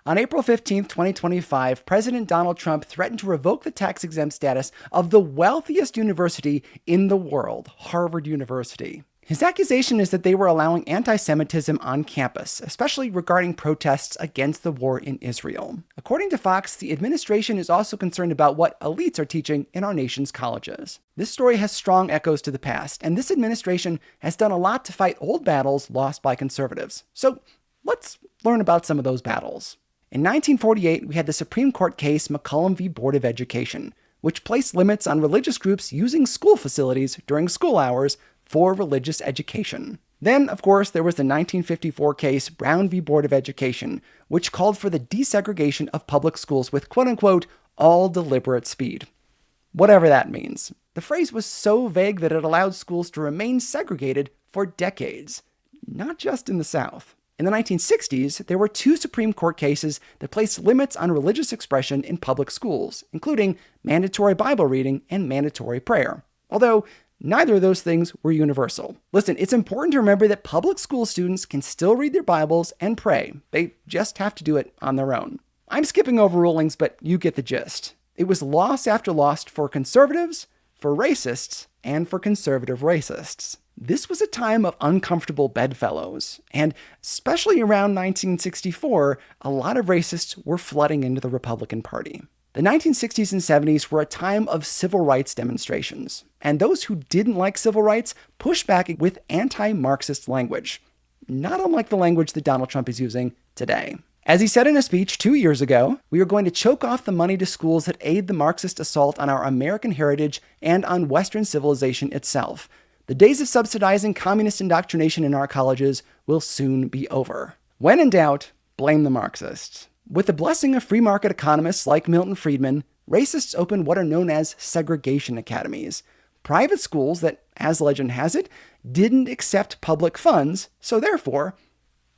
On April 15, 2025, President Donald Trump threatened to revoke the tax-exempt status of the wealthiest university in the world, Harvard University. His accusation is that they were allowing anti-Semitism on campus, especially regarding protests against the war in Israel. According to Fox, the administration is also concerned about what elites are teaching in our nation's colleges. This story has strong echoes to the past, and this administration has done a lot to fight old battles lost by conservatives. So let's learn about some of those battles. In 1948, we had the Supreme Court case McCollum v. Board of Education, which placed limits on religious groups using school facilities during school hours for religious education. Then, of course, there was the 1954 case Brown v. Board of Education, which called for the desegregation of public schools with quote-unquote all deliberate speed. Whatever that means. The phrase was so vague that it allowed schools to remain segregated for decades, not just in the South. In the 1960s, there were two Supreme Court cases that placed limits on religious expression in public schools, including mandatory Bible reading and mandatory prayer. Although neither of those things were universal. Listen, it's important to remember that public school students can still read their Bibles and pray. They just have to do it on their own. I'm skipping over rulings, but you get the gist. It was loss after loss for conservatives, for racists, and for conservative racists. This was a time of uncomfortable bedfellows, and especially around 1964, a lot of racists were flooding into the Republican Party. The 1960s and 70s were a time of civil rights demonstrations, and those who didn't like civil rights pushed back with anti-Marxist language, not unlike the language that Donald Trump is using today. As he said in a speech 2 years ago, we are going to choke off the money to schools that aid the Marxist assault on our American heritage and on Western civilization itself. The days of subsidizing communist indoctrination in our colleges will soon be over. When in doubt, blame the Marxists. With the blessing of free market economists like Milton Friedman, racists opened what are known as segregation academies, private schools that, as legend has it, didn't accept public funds, so therefore,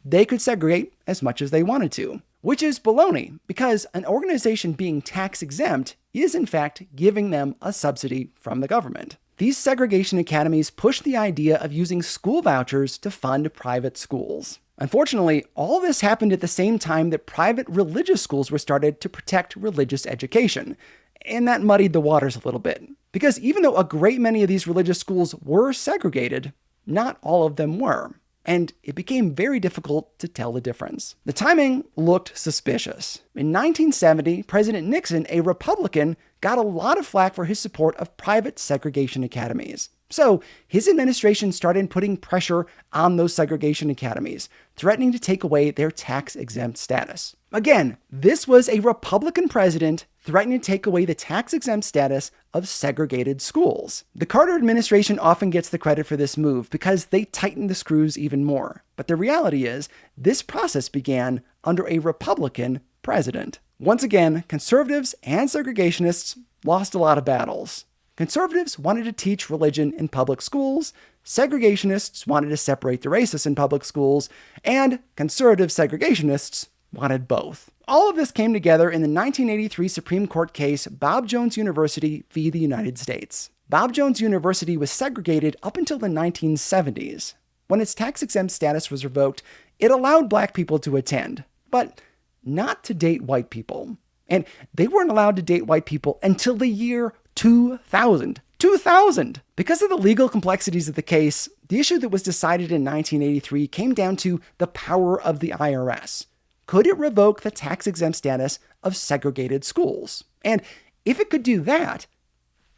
they could segregate as much as they wanted to. Which is baloney, because an organization being tax exempt is in fact giving them a subsidy from the government. These segregation academies push the idea of using school vouchers to fund private schools. Unfortunately, all this happened at the same time that private religious schools were started to protect religious education. And that muddied the waters a little bit. Because even though a great many of these religious schools were segregated, not all of them were. And it became very difficult to tell the difference. The timing looked suspicious. In 1970, President Nixon, a Republican, got a lot of flack for his support of private segregation academies. So his administration started putting pressure on those segregation academies, threatening to take away their tax-exempt status. Again, this was a Republican president threatening to take away the tax-exempt status of segregated schools. The Carter administration often gets the credit for this move because they tightened the screws even more. But the reality is, this process began under a Republican president. Once again, conservatives and segregationists lost a lot of battles. Conservatives wanted to teach religion in public schools, segregationists wanted to separate the racists in public schools, and conservative segregationists wanted both. All of this came together in the 1983 Supreme Court case Bob Jones University v. the United States. Bob Jones University was segregated up until the 1970s. When its tax-exempt status was revoked, it allowed black people to attend, but not to date white people. And they weren't allowed to date white people until the year 2000. 2000! Because of the legal complexities of the case, the issue that was decided in 1983 came down to the power of the IRS. Could it revoke the tax-exempt status of segregated schools? And if it could do that,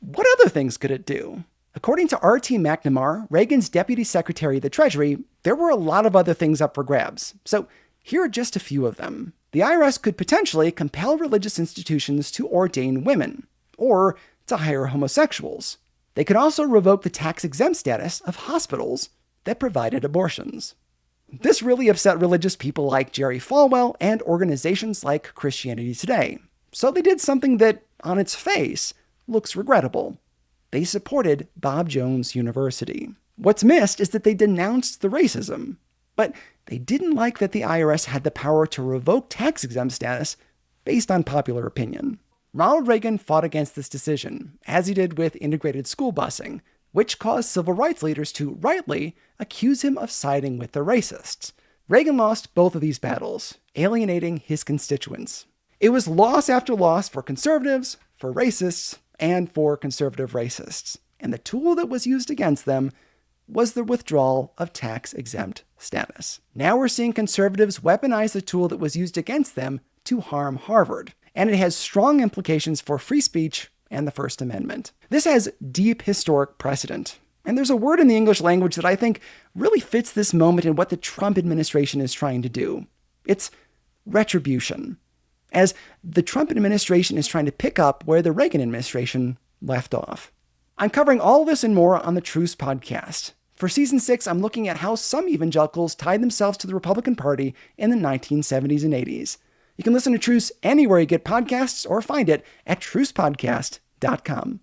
what other things could it do? According to R.T. McNamara, Reagan's Deputy Secretary of the Treasury, there were a lot of other things up for grabs. So here are just a few of them. The IRS could potentially compel religious institutions to ordain women, or to hire homosexuals. They could also revoke the tax-exempt status of hospitals that provided abortions. This really upset religious people like Jerry Falwell and organizations like Christianity Today. So they did something that, on its face, looks regrettable. They supported Bob Jones University. What's missed is that they denounced the racism. But they didn't like that the IRS had the power to revoke tax-exempt status based on popular opinion. Ronald Reagan fought against this decision, as he did with integrated school busing, which caused civil rights leaders to, rightly, accuse him of siding with the racists. Reagan lost both of these battles, alienating his constituents. It was loss after loss for conservatives, for racists, and for conservative racists. And the tool that was used against them was the withdrawal of tax-exempt status. Now we're seeing conservatives weaponize the tool that was used against them to harm Harvard. And it has strong implications for free speech and the First Amendment. This has deep historic precedent. And there's a word in the English language that I think really fits this moment and what the Trump administration is trying to do. It's retribution. As the Trump administration is trying to pick up where the Reagan administration left off. I'm covering all of this and more on the Truce podcast. For season 6, I'm looking at how some evangelicals tied themselves to the Republican Party in the 1970s and 80s. You can listen to Truce anywhere you get podcasts or find it at trucepodcast.com.